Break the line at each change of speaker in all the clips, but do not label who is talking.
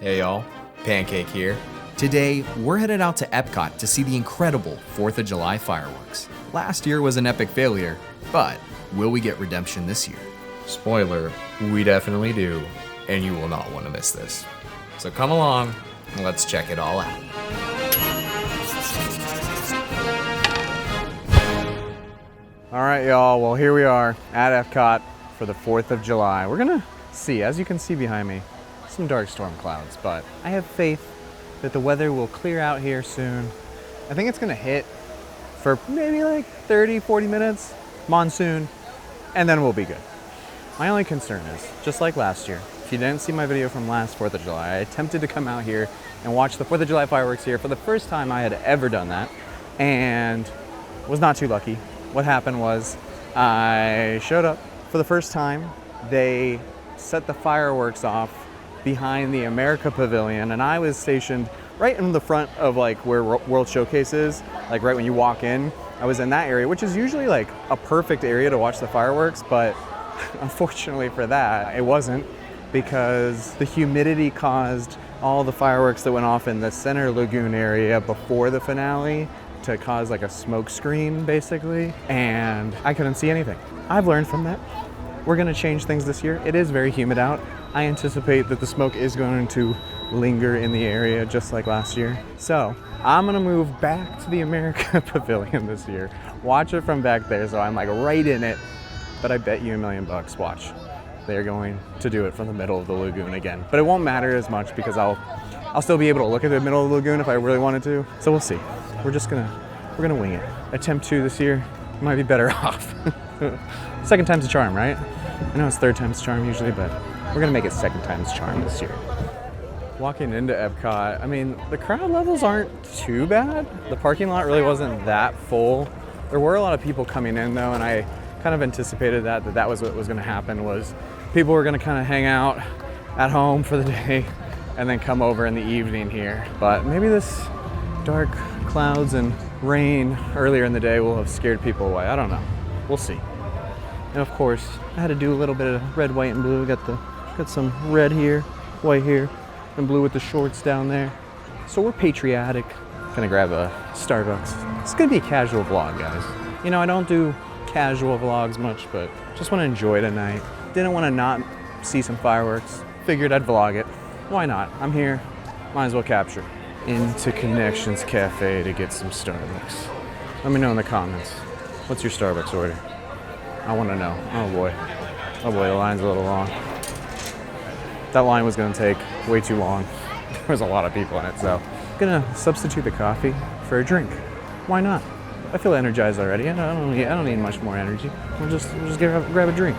Hey y'all, Pancake here. Today, we're headed out to Epcot to see the incredible 4th of July fireworks. Last year was an epic failure, but will we get redemption this year? Spoiler, we definitely do, and you will not want to miss this. So come along, and let's check it all out.
All right, y'all, well here we are at Epcot for the 4th of July. We're gonna see, as you can see behind me, some dark storm clouds, but I have faith that the weather will clear out here soon. I think it's gonna hit for maybe like 30, 40 minutes, monsoon, and then we'll be good. My only concern is, just like last year, if you didn't see my video from last 4th of July, I attempted to come out here and watch the 4th of July fireworks here for the first time I had ever done that, and was not too lucky. What happened was, I showed up for the first time. They set the fireworks off behind the America Pavilion, and I was stationed right in the front of like where World Showcase is, like right when you walk in. I was in that area, which is usually like a perfect area to watch the fireworks, but unfortunately for that, it wasn't, because the humidity caused all the fireworks that went off in the center lagoon area before the finale to cause like a smoke screen basically, and I couldn't see anything. I've learned from that. We're gonna change things this year. It is very humid out. I anticipate that the smoke is going to linger in the area just like last year. So I'm gonna move back to the America Pavilion this year. Watch it from back there, so I'm like right in it. But I bet you $1 million, watch. They're going to do it from the middle of the lagoon again. But it won't matter as much because I'll still be able to look at the middle of the lagoon if I really wanted to. So we'll see. We're gonna wing it. Attempt 2 this year might be better off. Second time's a charm, right? I know it's third time's charm usually, but we're gonna make it second time's charm this year. Walking into Epcot, I mean, the crowd levels aren't too bad. The parking lot really wasn't that full. There were a lot of people coming in though, and I kind of anticipated that was what was gonna happen, was people were gonna kind of hang out at home for the day and then come over in the evening here. But maybe this dark clouds and rain earlier in the day will have scared people away. I don't know. We'll see. And of course, I had to do a little bit of red, white, and blue. Got some red here, white here, and blue with the shorts down there. So we're patriotic. Gonna grab a Starbucks. It's gonna be a casual vlog, guys. You know, I don't do casual vlogs much, but just want to enjoy tonight. Didn't want to not see some fireworks. Figured I'd vlog it. Why not? I'm here. Might as well capture. Into Connections Cafe to get some Starbucks. Let me know in the comments. What's your Starbucks order? I want to know. Oh boy. Oh boy, the line's a little long. That line was going to take way too long. There was a lot of people in it, so I'm gonna substitute the coffee for a drink. Why not? I feel energized already. I don't need much more energy. We'll just grab a drink.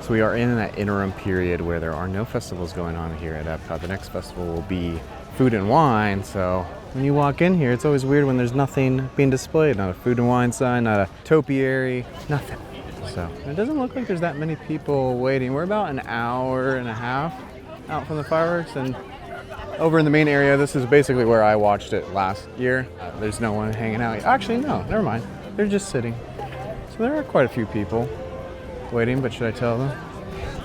So we are in that interim period where there are no festivals going on here at Epcot. The next festival will be Food and Wine, so when you walk in here, it's always weird when there's nothing being displayed. Not a food and wine sign, not a topiary, nothing. So it doesn't look like there's that many people waiting. We're about an hour and a half out from the fireworks, and over in the main area, this is basically where I watched it last year. There's no one hanging out. Actually, no, never mind. They're just sitting. So there are quite a few people waiting, but should I tell them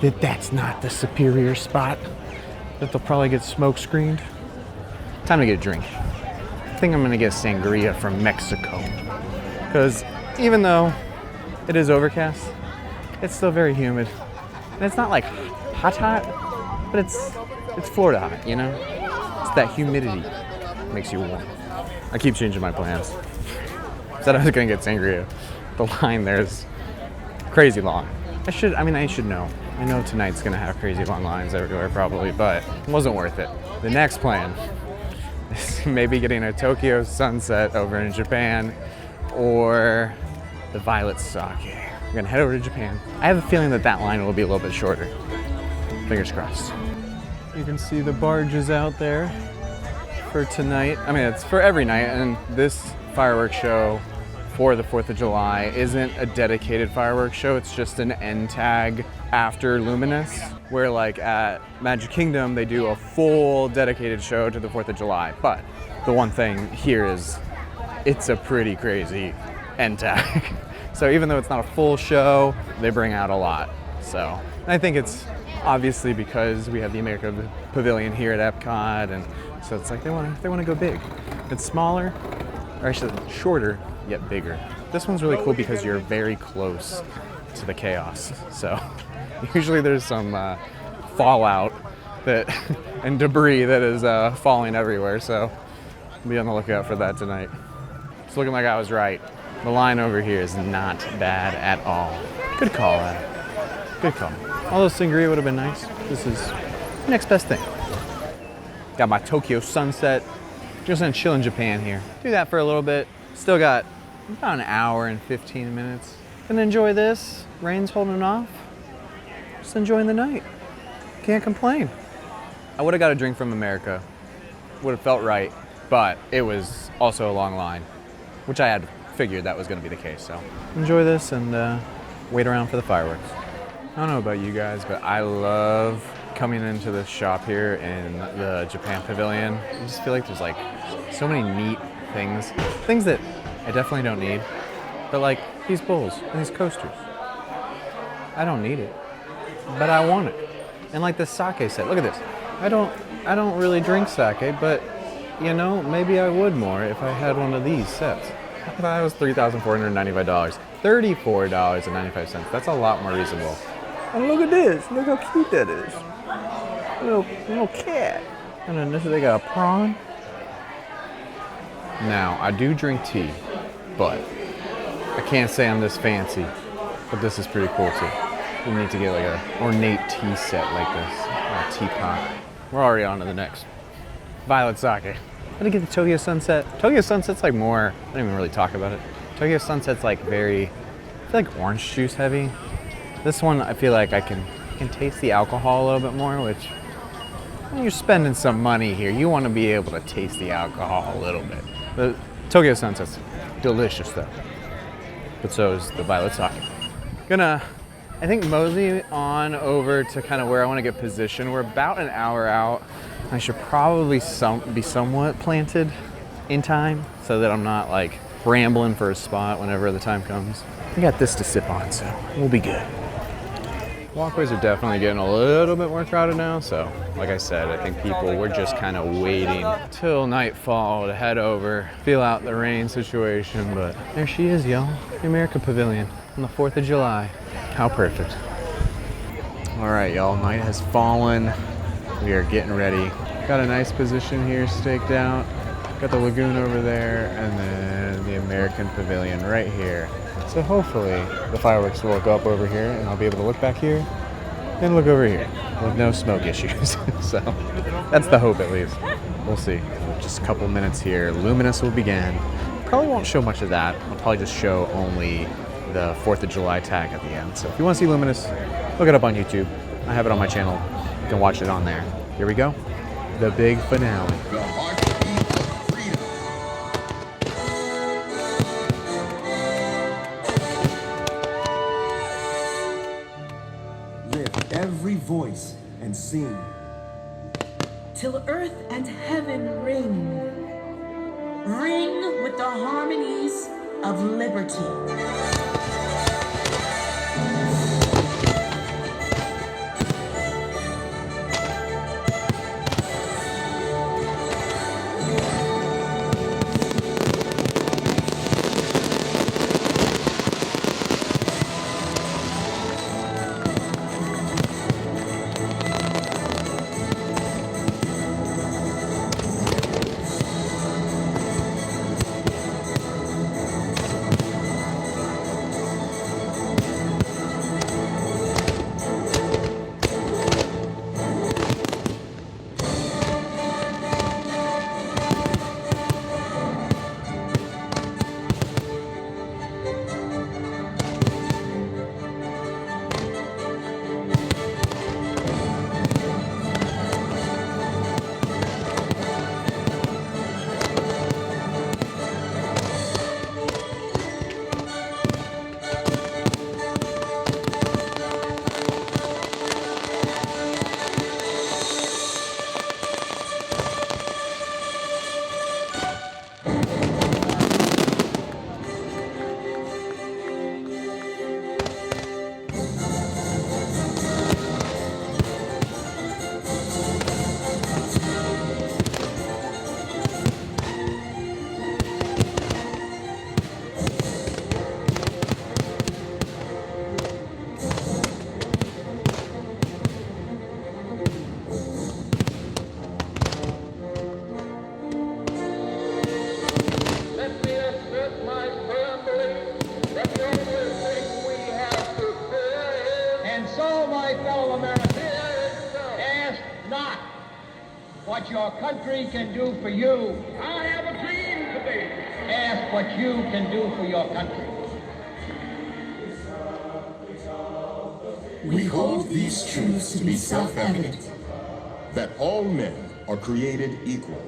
that that's not the superior spot? That they'll probably get smoke screened? Time to get a drink. I think I'm gonna get sangria from Mexico. Because even though it is overcast, it's still very humid. And it's not like hot, but it's Florida hot, you know? It's that humidity that makes you warm. I keep changing my plans. Said I was gonna get sangria. The line there is crazy long. I should know. I know tonight's gonna have crazy long lines everywhere probably, but it wasn't worth it. The next plan is maybe getting a Tokyo sunset over in Japan, or the violet sake. We're gonna head over to Japan. I have a feeling that line will be a little bit shorter. Fingers crossed. You can see the barges out there for tonight. I mean, it's for every night, and this fireworks show for the 4th of July isn't a dedicated fireworks show. It's just an end tag after Luminous, where like at Magic Kingdom, they do a full dedicated show to the 4th of July. But the one thing here is it's a pretty crazy end tag. So even though it's not a full show, they bring out a lot. So I think it's obviously because we have the America Pavilion here at Epcot, and so it's like they want to go big. It's smaller, or actually shorter yet bigger. This one's really cool because you're very close to the chaos. So usually there's some fallout that and debris that is falling everywhere. So be on the lookout for that tonight. It's looking like I was right. The line over here is not bad at all. Good call, Adam. Good call. All those sangria would have been nice. This is the next best thing. Got my Tokyo sunset. Just gonna chill in Japan here. Do that for a little bit. Still got about an hour and 15 minutes. Gonna enjoy this. Rain's holding off. Just enjoying the night. Can't complain. I would have got a drink from America. Would have felt right, but it was also a long line, which I had figured that was gonna be the case. So enjoy this and wait around for the fireworks. I don't know about you guys, but I love coming into this shop here in the Japan Pavilion. I just feel like there's like so many neat things that I definitely don't need, but like these bowls and these coasters. I don't need it, but I want it. And like the sake set, look at this. I don't really drink sake, but you know, maybe I would more if I had one of these sets. I thought it was $3,495. $34.95. That's a lot more reasonable. And look at this. Look how cute that is. Little cat. And then they got a prawn. Now, I do drink tea, but I can't say I'm this fancy. But this is pretty cool too. We need to get like an ornate tea set like this. A teapot. We're already on to the next. Violet sake. I'm gonna get the Tokyo Sunset. Tokyo Sunset's like more, I don't even really talk about it. Tokyo Sunset's like very, I feel like orange juice heavy. This one, I feel like I can taste the alcohol a little bit more, which when you're spending some money here, you want to be able to taste the alcohol a little bit. The Tokyo Sunset's delicious though, but so is the Violet sake. Gonna, I think, mosey on over to kind of where I want to get positioned. We're about an hour out. I should probably be somewhat planted in time so that I'm not like rambling for a spot whenever the time comes. We got this to sip on, so we'll be good. Walkways are definitely getting a little bit more crowded now, so like I said, I think people were just kind of waiting till nightfall to head over, feel out the rain situation, but there she is, y'all. The America Pavilion on the 4th of July. How perfect. All right, y'all, night has fallen. We are getting ready. Got a nice position here staked out. Got the lagoon over there, and then the American Pavilion right here. So hopefully the fireworks will go up over here and I'll be able to look back here and look over here with no smoke issues. So that's the hope, at least. We'll see. Just a couple minutes here. Luminous will begin. Probably won't show much of that. I'll probably just show only the 4th of July tag at the end. So if you want to see Luminous, look it up on YouTube. I have it on my channel. You can watch it on there. Here we go. The big finale.
Lift every voice and sing.
Till earth and heaven ring. Ring with the harmonies of liberty.
what your country can do for you. I have a dream today. Ask what you can do for your country.
We hold these truths to be self-evident.
That all men are created equal.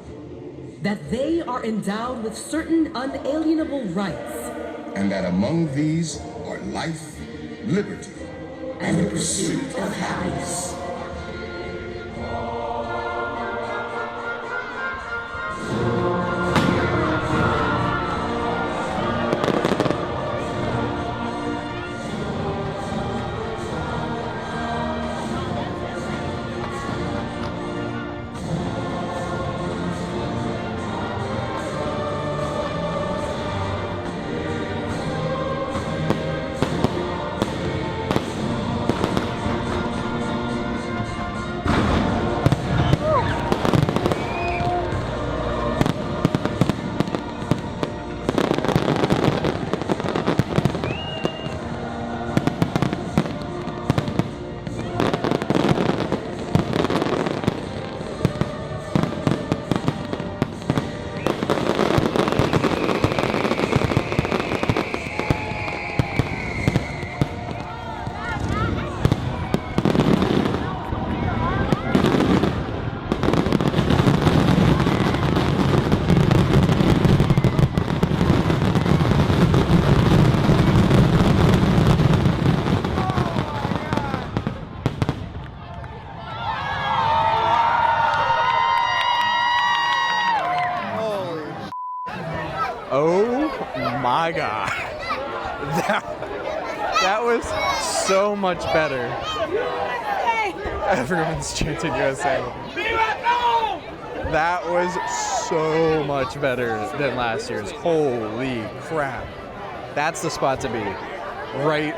That they are endowed with certain unalienable rights.
And that among these are life, liberty,
And the pursuit of happiness.
Oh my God. That was so much better. Everyone's chanting USA. That was so much better than last year's. Holy crap. That's the spot to be. Right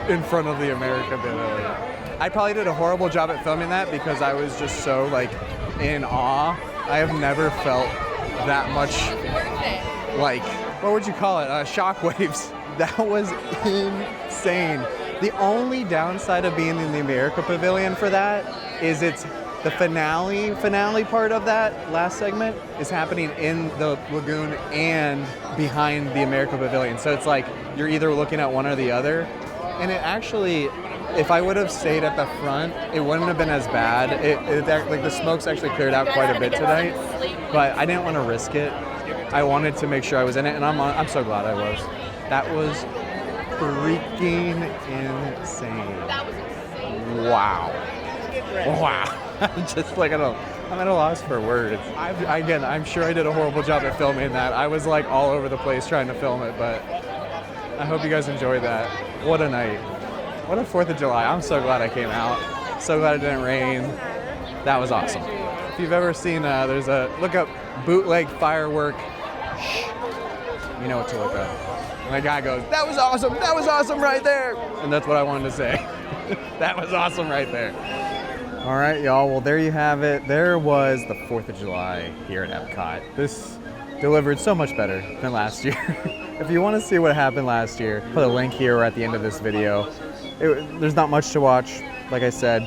in front of the America Pavilion. I probably did a horrible job at filming that because I was just so like in awe. I have never felt that much like, what would you call it? Shockwaves. That was insane. The only downside of being in the America Pavilion for that is it's the finale part of that last segment is happening in the lagoon and behind the America Pavilion. So it's like you're either looking at one or the other. And it actually, if I would have stayed at the front, it wouldn't have been as bad. Like the smoke's actually cleared out quite a bit tonight, but I didn't want to risk it. I wanted to make sure I was in it, and I'm so glad I was. That was freaking insane.
That was insane.
Wow. Wow. I'm just like, I'm at a loss for words. I'm sure I did a horrible job at filming that. I was like all over the place trying to film it, but I hope you guys enjoyed that. What a night. What a 4th of July. I'm so glad I came out. So glad it didn't rain. That was awesome. If you've ever seen, there's a, look up bootleg firework. You know what to look up. And the guy goes, that was awesome right there. And that's what I wanted to say. That was awesome right there. All right, y'all, well, there you have it. There was the 4th of July here at Epcot. This delivered so much better than last year. If you want to see what happened last year, put a link here or at the end of this video. There's not much to watch, like I said.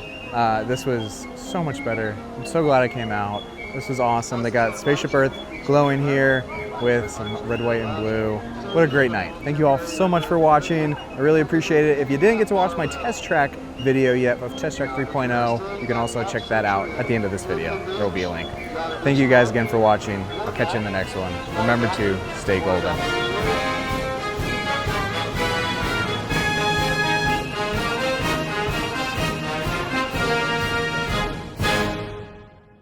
This was so much better. I'm so glad I came out. This was awesome. They got Spaceship Earth glowing here with some red, white, and blue. What a great night. Thank you all so much for watching. I really appreciate it. If you didn't get to watch my test track video yet of Test Track 3.0, you can also check that out at the end of this video. There will be a link. Thank you guys again for watching. I'll catch you in the next one. Remember to stay golden.